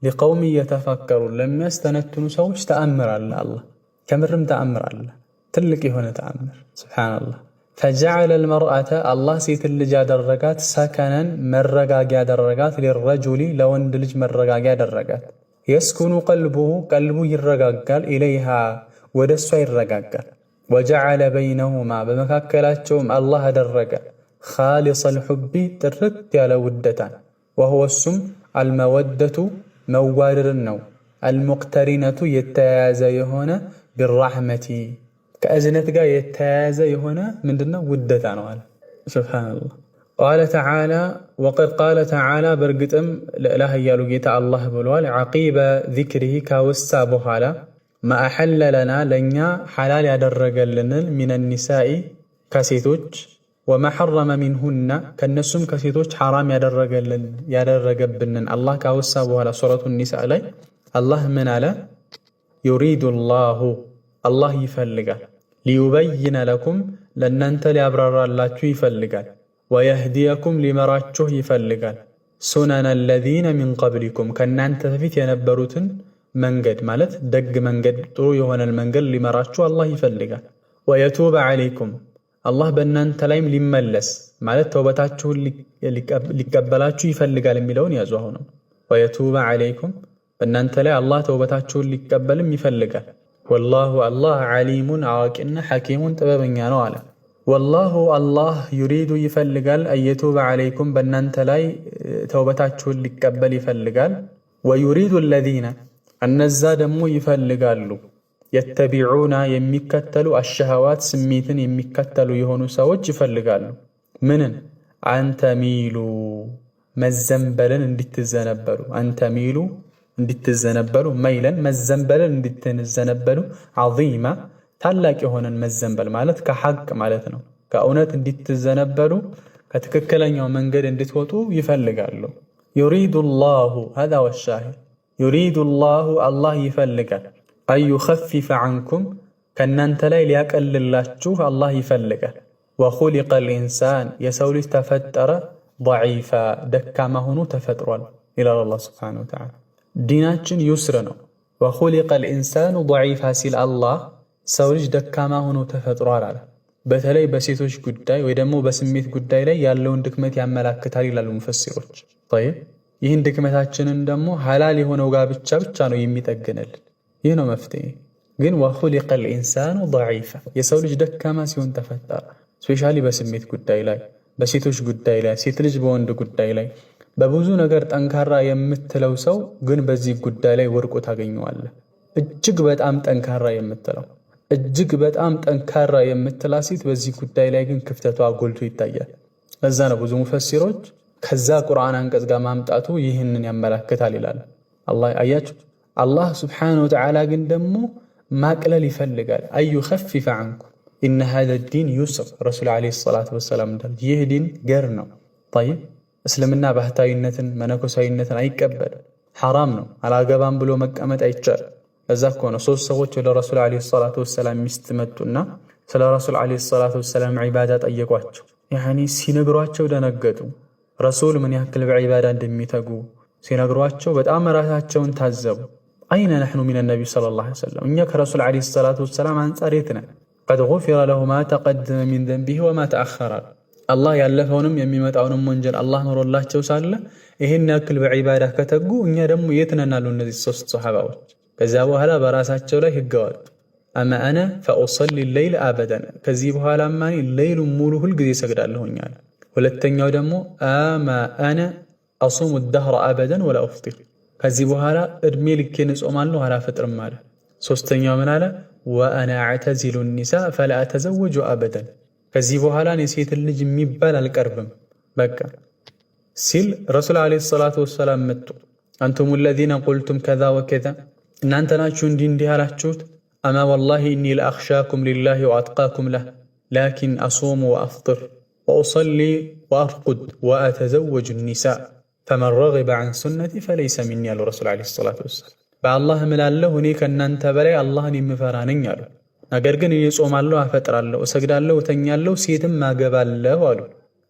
لقوم يتفكرون لم يستنتنوا سوش تأمر الله كمرم تأمر الله تلقي هنا تأمر سبحان الله فجعل المرأة الله سيت اللجا درقات سكنا مرقا درقات للرجل لو اندلج مرقا درقات يسكن قلبه يرقاقال إليها ودسوا يرقاقال وجعل بينهما بمكاكلاتهم الله درقا خالص الحب تركت على ودتان وهو السم المودة መዋደድ ነው المقترنة የተያያዘ የሆነ بالرحمة ከእዝነት ጋር የተያያዘ የሆነ ምንድነው ውደታ ነው አለ ሱብሃንአላህ ቃለ ተዓላ ወቀድ ቃለ ተዓላ በእርግጥም ልዕላህ እያሉ ጌታ አላህ ብሏል። ዓቂበ ዚክሪሂ ካወሳ በኋላ ማአሐለ ለና ለእኛ ሐላል ያደረገልንን ሚነ ኒሳኢ ከሴቶች ወማ ሐረመ ሚንሁና ከነሱም ከሴቶች ሐራም ያደረገብንን አላህ ካወሳ በኋላ ሱረቱ ኒሳእ ላይ አላህ ምን አለ? ዩሪዱ ላሁ አላህ ይፈልጋል፣ ሊዩበይነ ለኩም ለእናንተ ሊያብራራላችሁ ይፈልጋል፣ ወየህዲየኩም ሊመራችሁ ይፈልጋል፣ ሱነነ አለዚነ ሚን ቀብሊኩም ከእናንተ በፊት የነበሩትን መንገድ ማለት ደግ መንገድ ጥሩ የሆነን መንገድ ሊመራችሁ አላህ ይፈልጋል። ወየቱበ ዐለይኩም አላህ በእናንተ ላይም ሊመለስ ማለት ተውበታችሁን ሊቀበላችሁ ይፈልጋል የሚለውን ያዙ። አሁንም ወየቱበ ዐለይኩም በእናንተ ላይ አላህ ተውበታችሁን ሊቀበልም ይፈልጋል። ወላሁ አላህ ዓሊሙን አዋቂና ሐኪሙን ጥበበኛ ነው አለ። ወላሁ አላህ ዩሪዱ ይፈልጋል አየቱበ ዐለይኩም በእናንተ ላይ ተውበታችሁን ሊቀበል ይፈልጋል። ወዩሪዱ አለዚነ እነዛ ደግሞ ይፈልጋሉ የተቢዑና የሚከተሉ አሸሃዋት ስሜትን የሚከተሉ የሆኑ ሰዎች ይፈልጋሉ ምንን? አንተሚሉ መዘንበልን እንድትዘነበሉ፣ አንተሚሉ እንድትዘነበሉ፣ መይለን መዘንበልን እንድትዘነበሉ፣ ዐዚማ ታላቅ የሆነን መዘንበል ማለት ከሐቅ ማለት ነው። ከእውነት እንድትዘነበሉ ከትክክለኛው መንገድ እንድትወጡ ይፈልጋሉ። ዩሪዱ ላሁ ሀዛ ወሻሂድ ዩሪዱ ላሁ አላህ ይፈልጋል አዩኸፊፈ ዐንኩም ከእናንተ ላይ ሊያቀልላችሁ አላህ ይፈልጋል። ወኹሊቀል ኢንሳን የሰው ልጅ ተፈጠረ ደዒፋ ደካማ ሆኖ ተፈጥሯል ይላል አላህ ሱብሓነሁ ወተዓላ። ዲናችን ዩስር ነው። ወኹሊቀል ኢንሳኑ ደዒፋ ሲል አላህ ሰው ልጅ ደካማ ሆኖ ተፈጥሯል አለ። በተለይ በሴቶች ጉዳይ ወይ ደግሞ በስሜት ጉዳይ ላይ ያለውን ድክመት ያመላክታል ይላሉ ሙፈሲሮች። ጠይብ ይህን ድክመታችንን ደግሞ ሐላል የሆነው ጋብቻ ብቻ ነው የሚጠግንልን። ይህ ነው መፍትሄ። ግን ወኹሊቀል ኢንሳኑ ደዒፋ የሰው ልጅ ደካማ ሲሆን ተፈጠረ። ስፔሻሊ በስሜት ጉዳይ ላይ፣ በሴቶች ጉዳይ ላይ፣ ሴት ልጅ በወንድ ጉዳይ ላይ በብዙ ነገር ጠንካራ የምትለው ሰው ግን በዚህ ጉዳይ ላይ ወድቆ ታገኘዋለህ። እጅግ በጣም ጠንካራ የምትለው እጅግ በጣም ጠንካራ የምትላ ሴት በዚህ ጉዳይ ላይ ግን ክፍተቷ ጎልቶ ይታያል። ለዛ ነው ብዙ ሙፈሲሮች ከዛ ቁርአን አንቀጽ ጋር ማምጣቱ ይህንን ያመላክታል ይላል። አላህ አያችሁ። አላህ ስብሓነሁ ወተዓላ ግን ደግሞ ማቅለል ይፈልጋል። አዩኸፊፈ ዐንኩም ኢነ ሃዛ ዲን ዩስር ረሱል ዓለይሂ ሰላቱ ወሰላም እንዳሉት ይህ ዲን ገር ነው። ጠይብ እስልምና ባህታዊነትን መነኮሳዊነትን አይቀበልም። ሐራም ነው። አላገባም ብሎ መቀመጥ አይቻልም። እዛ እኮ ነው ሶስት ሰዎች ወደ ረሱል ዓለይሂ ሰላቱ ወሰላም ሚስት መጡና ስለ ረሱል ዓለይሂ ሰላቱ ወሰላም ዒባዳ ጠየቋቸው። ያኒ ሲነግሯቸው ደነገጡ። ረሱል ምን ያክል በዒባዳ እንደሚተጉ ሲነግሯቸው በጣም ራሳቸውን ታዘቡ። አይነ ነሕኑ ሚነ ነቢይ ሰለላሁ ዐለይሂ ወሰለም እኛ ከረሱል ዓለይሂ ሰላቱ ወሰላም አንጻር የት ነን? ቀድ ጉፊረ ለሁ ማ ተቀደመ ሚን ዘንቢሂ ወማ ተአኸረ አላህ ያለፈውንም የሚመጣውንም ወንጀል አላህ ምሮላቸው ሳለ ይሄን ያክል በዒባዳ ከተጉ እኛ ደግሞ የት ነን አሉ እነዚህ ሶስት ሱሐባዎች። ከዚያ በኋላ በራሳቸው ላይ ህግ አወጡ። አማ አነ ፈኡሰሊ ሌይል አበደን ከዚህ በኋላማ እኔ ሌይሉን ሙሉ ሁልጊዜ እሰግዳለሁኝ አለ። ሁለተኛው ደግሞ አማ አነ አሱሙ ደህረ አበደን ወላ ኡፍጢር ከዚህ በኋላ እድሜ ልኬን እጾማለሁ አላፈጥርም አለ። ሶስተኛው ምን አለ? ወአና አዕተዚሉ ኒሳ ፈላ አተዘወጁ አበደን ከዚህ በኋላ እኔ ሴትን ልጅ የሚባል አልቀርብም በቃ ሲል ረሱል ዓለይሂ ሰላቱ ወሰላም መጡ። አንቱም ለዚነ ቁልቱም ከዛ ወከዛ እናንተ ናችሁ እንዲህ ያላችሁት። አማ ወላሂ እኒ ለአኽሻኩም ሊላሂ ወአጥቃኩም ለህ ላኪን አሱሙ ወአፍጥር ወኡሰሊ ወአርቁድ ወአተዘወጁ ኒሳ ፈመን ረጊበ ዐን ሱነቲ ፈለይሰ ሚኒ አሉ ረሱል ዓለይሂ ሰላቱ ወሰላም። በአላህ እምላለሁ እኔ ከእናንተ በላይ አላህን የምፈራ ነኝ አሉ። ነገር ግን እኔ ጾማለሁ፣ አፈጥራለሁ፣ እሰግዳለሁ፣ እተኛለሁ፣ ሴትም አገባለሁ አሉ።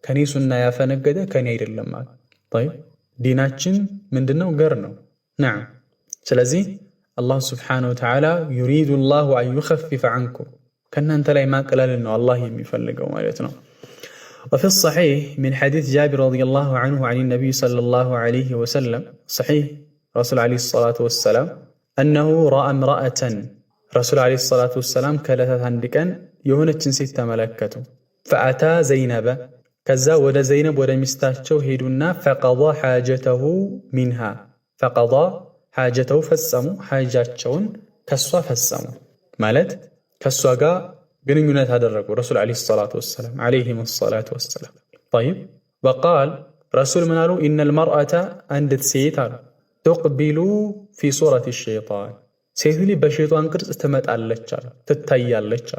ከኔ ሱና ያፈነገደ ከኔ አይደለም አሉ። ጠይብ ዲናችን ምንድነው? ገር ነው። ነዓም። ስለዚህ አላህ ስብሓነሁ ወተዓላ ዩሪዱ ላሁ አን ዩኸፊፈ ዐንኩም ከእናንተ ላይ ማቅለልን ነው አላህ የሚፈልገው ማለት ነው። وفي الصحيح من حديث جابر رضي الله عنه عن النبي صلى الله عليه وسلم صحيح رسول عليه الصلاة والسلام أنه رأى امرأة رسول عليه الصلاة والسلام كالثة عندكا يهونة ست ملكته فأتى زينب كذا ودا زينب ودا مستاشو هيدونا فقضى حاجته منها فقضى حاجته فسمو حاجاتشون كسوا فسمو مالت كسوا قا ግንኙነት አደረጉ ረሱል ዓለይሂ ሰላቱ ወሰላም ዓለይሂም ሰላቱ ወሰላም። ጠይብ وقال رسول منالو إن المرأة عندت سيتان تقبل في صورة الشيطان سيتلي بشيطان قرص تمتعلش تتايالش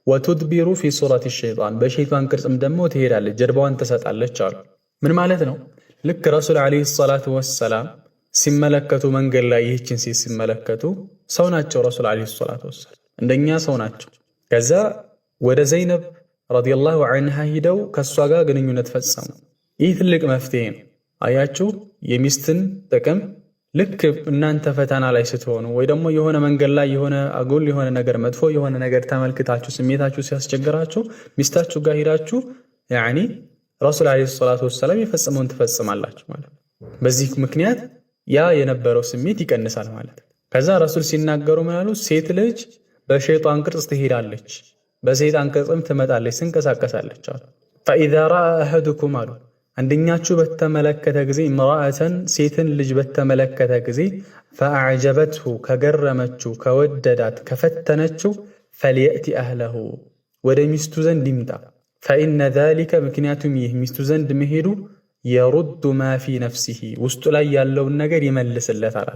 وتدبر في صورة الشيطان بشيطان قرص مدمو تهيرالش جربوان تساتعلش من معناتنا لك رسول عليه الصلاة والسلام ሲመለከቱ መንገድ ላይ ይህችን ሴት ሲመለከቱ ሰው ናቸው ረሱል አለይሂ ሰላቱ ወሰለም እንደኛ ሰው ናቸው። ከዛ ወደ ዘይነብ ረዲየላሁ ዐንሃ ሂደው ከሷ ጋር ግንኙነት ፈጸሙ። ይህ ትልቅ መፍትሄ ነው። አያችሁ የሚስትን ጥቅም ልክ እናንተ ፈተና ላይ ስትሆኑ ወይ ደግሞ የሆነ መንገድ ላይ የሆነ አጉል የሆነ ነገር መጥፎ የሆነ ነገር ተመልክታችሁ ስሜታችሁ ሲያስቸግራችሁ ሚስታችሁ ጋር ሄዳችሁ ያኒ ረሱል አለይሂ ሰላቱ ወሰለም የፈጸመውን ትፈጽማላችሁ ማለት ነው። በዚህ ምክንያት ያ የነበረው ስሜት ይቀንሳል ማለት ነው። ከዛ ረሱል ሲናገሩ ምን አሉ? ሴት ልጅ በሸይጣን ቅርጽ ትሄዳለች፣ በሰይጣን ቅርጽም ትመጣለች፣ ትንቀሳቀሳለች አሉ። فإذا رأى أحدكم አሉ አንደኛችሁ በተመለከተ ጊዜ ምራአተን ሴትን ልጅ በተመለከተ ጊዜ فأعجبته ከገረመችው ከወደዳት ከፈተነችው فليأتي أهله ወደ ሚስቱ ዘንድ ይምጣ فإن ذلك ምክንያቱም ይህ ሚስቱ ዘንድ መሄዱ የሩዱ ማ ፊ ነፍሲሂ ውስጡ ላይ ያለውን ነገር ይመልስለታል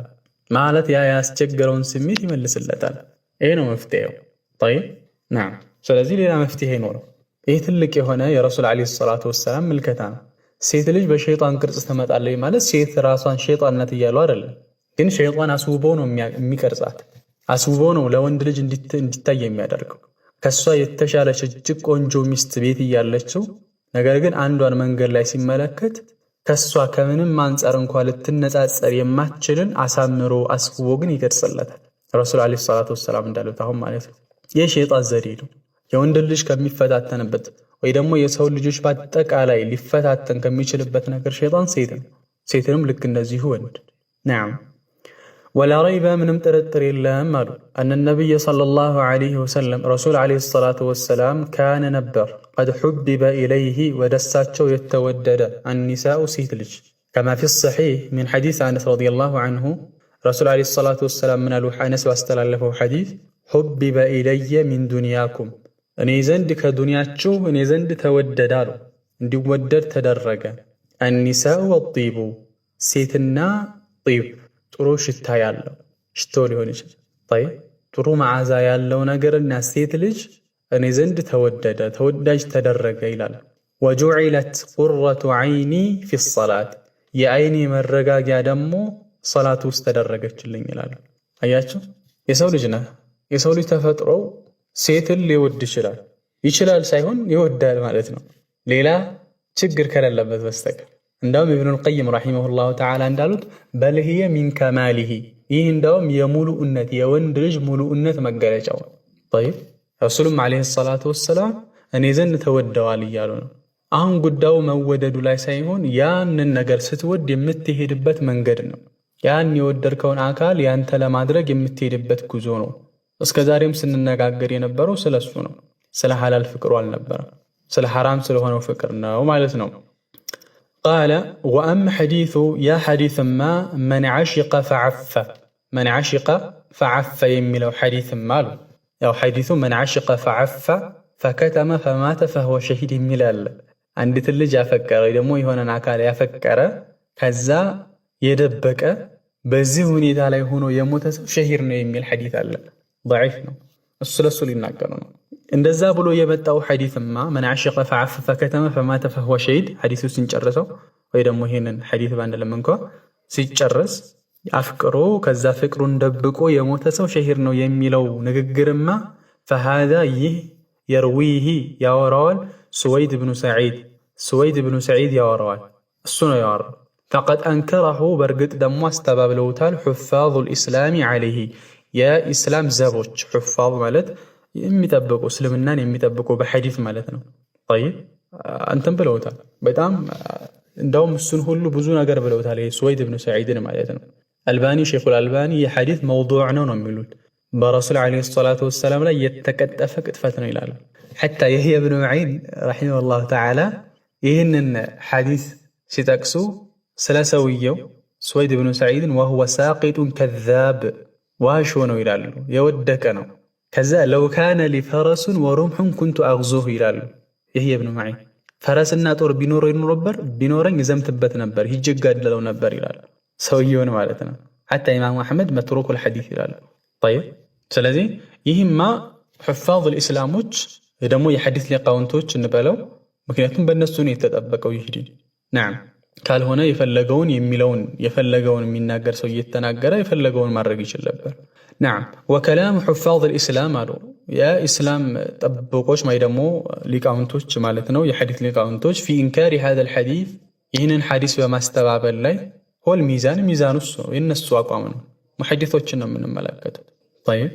ማለት ያ ያስቸገረውን ስሜት ይመልስለታል። ይሄ ነው መፍትሄው። طيب نعم ስለዚህ ሌላ መፍትሄ ይኖረው። ይህ ትልቅ የሆነ የረሱል አለይሂ ሰላቱ ወሰላም ምልከታ ነው። ሴት ልጅ በሸይጣን ቅርጽ ትመጣለች ማለት ሴት ራሷን ሸይጣንነት እያሉ አይደለም፣ ግን ሸይጣን አስውቦ ነው የሚቀርጻት፣ አስውቦ ነው ለወንድ ልጅ እንዲታይ የሚያደርገው። ከሷ የተሻለች እጅግ ቆንጆ ሚስት ቤት እያለችው ነገር ግን አንዷን መንገድ ላይ ሲመለከት ከሷ ከምንም አንፃር እንኳን ልትነጻጸር የማትችልን አሳምሮ አስውቦ ግን ይቀርጽለታል። ረሱል አለይሂ ሰላቱ ወሰላም እንዳሉት አሁን ማለት ነው የሸይጣን ዘዴ ነው። የወንድ ልጅ ከሚፈታተንበት ወይ ደግሞ የሰው ልጆች በአጠቃላይ ሊፈታተን ከሚችልበት ነገር ሸይጣን ሴትንም ልክ እንደዚሁ ወንድ نعم ولا ريب ምንም ጥርጥር የለም አሉ أن النبي صلى الله عليه وسلم رسول عليه الصلاة والسلام كان نبر قد حبب إليه ودساتشو يتودد النساء ሴት ልጅ كما في الصحيح من حديث أنس رضي الله عنه رسول عليه الصلاة والسلام من أنس واستلالفه حديث حبب إلي من دنياكم እኔ ዘንድ ከዱንያችሁ እኔ ዘንድ ተወደዳሉ እንዲወደድ ተደረገ النساء والطيب ሴትና ጢብ ጥሩ ሽታ ያለው ሽቶ ሊሆን ይችላል። طيب ጥሩ መዓዛ ያለው ነገርና ሴት ልጅ እኔ ዘንድ ተወደደ ተወዳጅ ተደረገ ይላል። وجعلت قرة عيني في الصلاة የአይኔ መረጋጊያ ደግሞ ሶላት ውስጥ ተደረገችልኝ ይላል። አያችሁ የሰው ልጅ ነው የሰው ልጅ ተፈጥሮ ሴትን ሊወድ ይችላል ሳይሆን ይወዳል ማለት ነው፣ ሌላ ችግር ከሌለበት በስተቀር። እንዳውም ኢብኑል ቀይም ረሂመሁላሁ ተዓላ እንዳሉት በልህየ ሚን ከማሊሂ ይህ እንዳውም የሙሉእነት የወንድ ልጅ ሙሉእነት መገለጫው ነው። طيب ረሱሉም አለይሂ ሰላቱ ወሰላም እኔ ዘንድ ተወደዋል እያሉ ነው። አሁን ጉዳዩ መወደዱ ላይ ሳይሆን ያንን ነገር ስትወድ የምትሄድበት መንገድ ነው። ያን የወደድከውን አካል ያንተ ለማድረግ የምትሄድበት ጉዞ ነው። እስከ ዛሬም ስንነጋገር የነበረው ስለሱ ነው። ስለ ሐላል ፍቅሩ አልነበረም፣ ስለ ሐራም ስለሆነው ፍቅር ነው ማለት ነው። ቃለ ወአም ሐዲሱ ያ ሐዲስማ መን ዐሽቀ ፈዐፈ የሚለው ሐዲስማ አሉ። ያው ሐዲሱ መን ዐሽቀ ፈዐፈ ፈከተመ ፈማተ ፈሁወ ሸሂድ የሚል አለ። አንዲትን ልጅ ያፈቀረ ወይ ደግሞ የሆነን አካል ያፈቀረ ከዛ የደበቀ በዚህ ሁኔታ ላይ ሆኖ የሞተ ሰው ሸሂድ ነው የሚል ሐዲስ አለ። ضعيف ነው እሱ ለሱ ሊናገሩ ነው። እንደዛ ብሎ የመጣው ሐዲስማ መን ዐሽቀ ፈዐፈ ፈከተመ ፈማተ ፈሁወ ሸሂድ ሐዲሱ ሲንጨርሰው ወይ ደግሞ ይሄንን ሐዲስ ባንደለም እንኳን ሲጨርስ አፍቅሮ ከዛ ፍቅሩን ደብቆ የሞተ ሰው ሸሂድ ነው የሚለው ንግግርማ فهذا ይህ የርዊሂ ያወራዋል ሱወይድ ብኑ ሰዒድ ያወራዋል እሱ ነው ያወራው። فقد أنكره በርግጥ ደግሞ አስተባብለውታል حفاظ الإسلام عليه የኢስላም ዘቦች ሑፋዝ ማለት የሚጠብቁ እስልምናን የሚጠብቁ በሐዲስ ማለት ነው። طيب አንተም ብለውታል በጣም እንደውም እሱን ሁሉ ብዙ ነገር ብለውታል። ሱወይድ ብኑ ሰዒድን ማለት ነው። አልባኒ ሼኹል አልባኒ የሐዲስ መውዱዕ ነው የሚሉት በረሱል ዓለይሂ ሰላቱ ወሰላም ላይ የተቀጠፈ ቅጥፈት ነው ይላሉ። ሐታ የህያ ብኑ መዒን ረሒመሁላሁ ተዓላ ይህንን ሐዲስ ሲጠቅሱ ስለ ሰውየው ሱወይድ ብኑ ሰዒድን ወሁወ ሳቂጡን ከዛብ ዋሾ ነው ይላሉ፣ የወደቀ ነው። ከዛ ለው ካነ ሊ ፈረሱን ወሩምሑን ኩንቱ አግዙሁ ይላሉ የህያ ብኑ መዒን። ፈረስና ጦር ቢኖረኝ ዘምትበት ነበር ሂጅ ጋደለው ነበር ይላል ሰውየውን ማለት ነው حتى ኢማሙ አህመድ መትሩኩል ሐዲስ ይላል طيب ስለዚህ ይህማ ሑፋዝ الاسلامዎች ደግሞ የሐዲስ ሊቃውንቶች እንበለው ምክንያቱም በእነሱ ነው የተጠበቀው ይህ ዲን نعم ካልሆነ የፈለገውን የሚለውን የፈለገውን የሚናገር ሰው እየተናገረ የፈለገውን ማድረግ ይችላል ነበር نعم وكلام حفاظ الاسلام አሉ የእስላም ጠበቆች ማይ ደግሞ ሊቃውንቶች ማለት ነው የሐዲስ ሊቃውንቶች في انكار هذا الحديث ይህንን ሐዲስ በማስተባበል ላይ ሆል ሚዛኑስ ነው የነሱ አቋም ነው ሙሐዲሶችን ነው የምንመለከተው طيب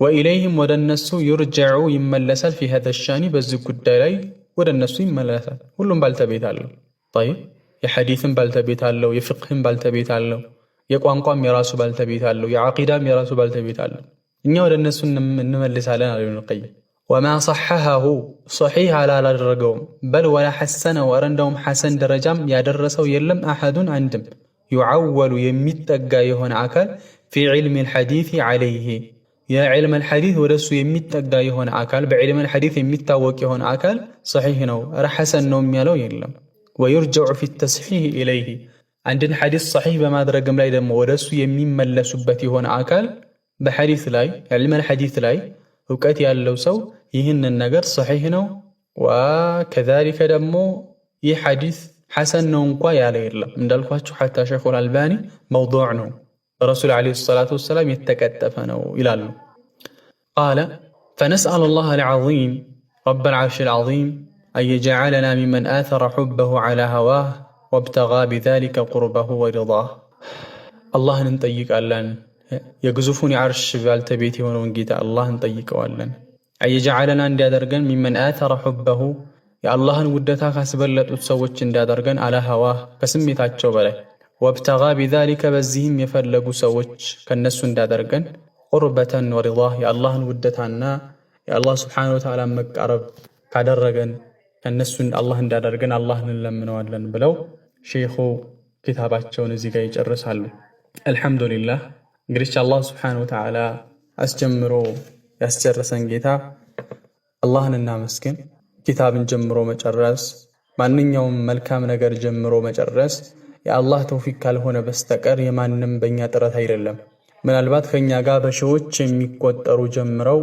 وإليهم ወደ እነሱ يرجع ይመለሳል في هذا الشان በዚህ ጉዳይ ላይ ወደ እነሱ ይመለሳል ሁሉም ባልተቤት አለው طيب የሐዲስም ባልተቤት አለው የፍቅህም ባልተቤት አለው የቋንቋም የራሱ ባልተቤት አለው የዓቂዳም የራሱ ባልተቤት አለው እኛ ወደ እነሱ እንመልሳለን አለ ኢብኑ ቀይም وما صححه صحيح على አላደረገውም بل ولا حسنه ወረንዳውም ሐሰን ደረጃም ያደረሰው የለም አሐዱን አንድም يعول የሚጠጋ የሆነ አካል في علم الحديث عليه يا علم الحديث ወደሱ የሚጠጋ የሆነ አካል በዕልም الحديث የሚታወቅ የሆነ አካል صحيح ነው ሐሰን ነው የሚያለው የለም ويرجع في التصحيح إليه عندنا حديث صحيح በማድረግም ላይ ደግሞ ወደሱ የሚመለሱበት የሆነ አካል በሐዲስ ላይ علم الحديث ላይ ዕውቀት ያለው ሰው ይህንን ነገር صحيح ነው وكذلك ደግሞ ይህ ሐዲስ ሐሰን ነው እንኳን ያለ የለም እንዳልኳችሁ حتى شيخ الألباني موضوع ነው رسول عليه الصلاة والسلام يتكتف ነው ይላሉ قال فنسأل الله العظيم رب العرش العظيم أن يجعلنا ممن آثر حبه على هواه وابتغى بذلك قربه ورضاه الله ننطيق ألان يقزفوني عرش بالتبيتي ونونجيت الله نطيق ألان أن يجعلنا اندي درقن ممن آثر حبه يا الله نودتها خاسبلت وتسوتش اندي درقن على هواه كسمي تاتشو بلي وابتغى بذلك بزيهم يفلقوا سوتش كالنسو اندي درقن قربة ورضاه يا الله نودتها يا الله سبحانه وتعالى مقرب كادرقن ከነሱን አላህ እንዳደርገን አላህን እንለምነዋለን ብለው ሼኹ ኪታባቸውን እዚህ ጋር ይጨርሳሉ አልহামዱሊላህ እንግዲህ አላህ Subhanahu Wa Ta'ala አስጀምሮ ያስጨረሰን ጌታ አላህን እናመስግን ኪታብን ጀምሮ መጨረስ ማንኛውም መልካም ነገር ጀምሮ መጨረስ የአላህ ተውፊቅ ካልሆነ በስተቀር የማንም በእኛ ጥረት አይደለም ምናልባት ከኛ ጋር በሺዎች የሚቆጠሩ ጀምረው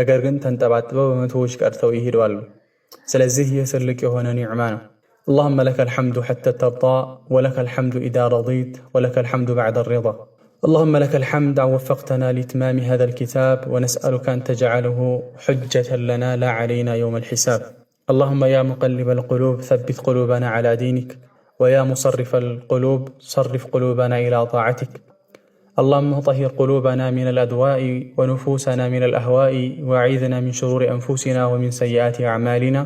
ነገር ግን ተንጠባጥበው በመቶዎች ቀርተው ይሄዳሉ ስለዚህ የትልቅ የሆነ ኒዕማ ነው اللهم لك الحمد حتى ترضى ولك الحمد إذا رضيت ولك الحمد بعد الرضا اللهم لك الحمد أن وفقتنا لإتمام هذا الكتاب ونسألك أن تجعله حجة لنا لا علينا يوم الحساب اللهم يا مقلب القلوب ثبت قلوبنا على دينك ويا مصرف القلوب صرف قلوبنا إلى طاعتك اللهم طهر قلوبنا من الأدواء ونفوسنا من الأهواء وأعذنا من شرور أنفسنا ومن سيئات أعمالنا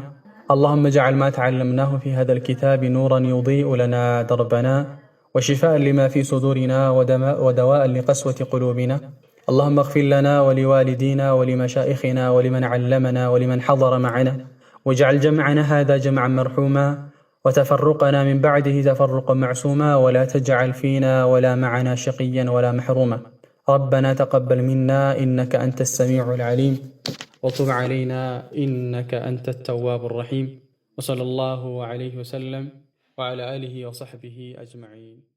اللهم اجعل ما تعلمناه في هذا الكتاب نورا يضيء لنا دربنا وشفاء لما في صدورنا ودواء لقسوة قلوبنا اللهم اغفر لنا ولوالدينا ولمشائخنا ولمن علمنا ولمن حضر معنا واجعل جمعنا هذا جمعا مرحوما وتفرقنا من بعده تفرقا معصوما ولا تجعل فينا ولا معنا شقيا ولا محروما ربنا تقبل منا إنك أنت السميع العليم وتب علينا إنك أنت التواب الرحيم وصلى الله عليه وسلم وعلى آله وصحبه أجمعين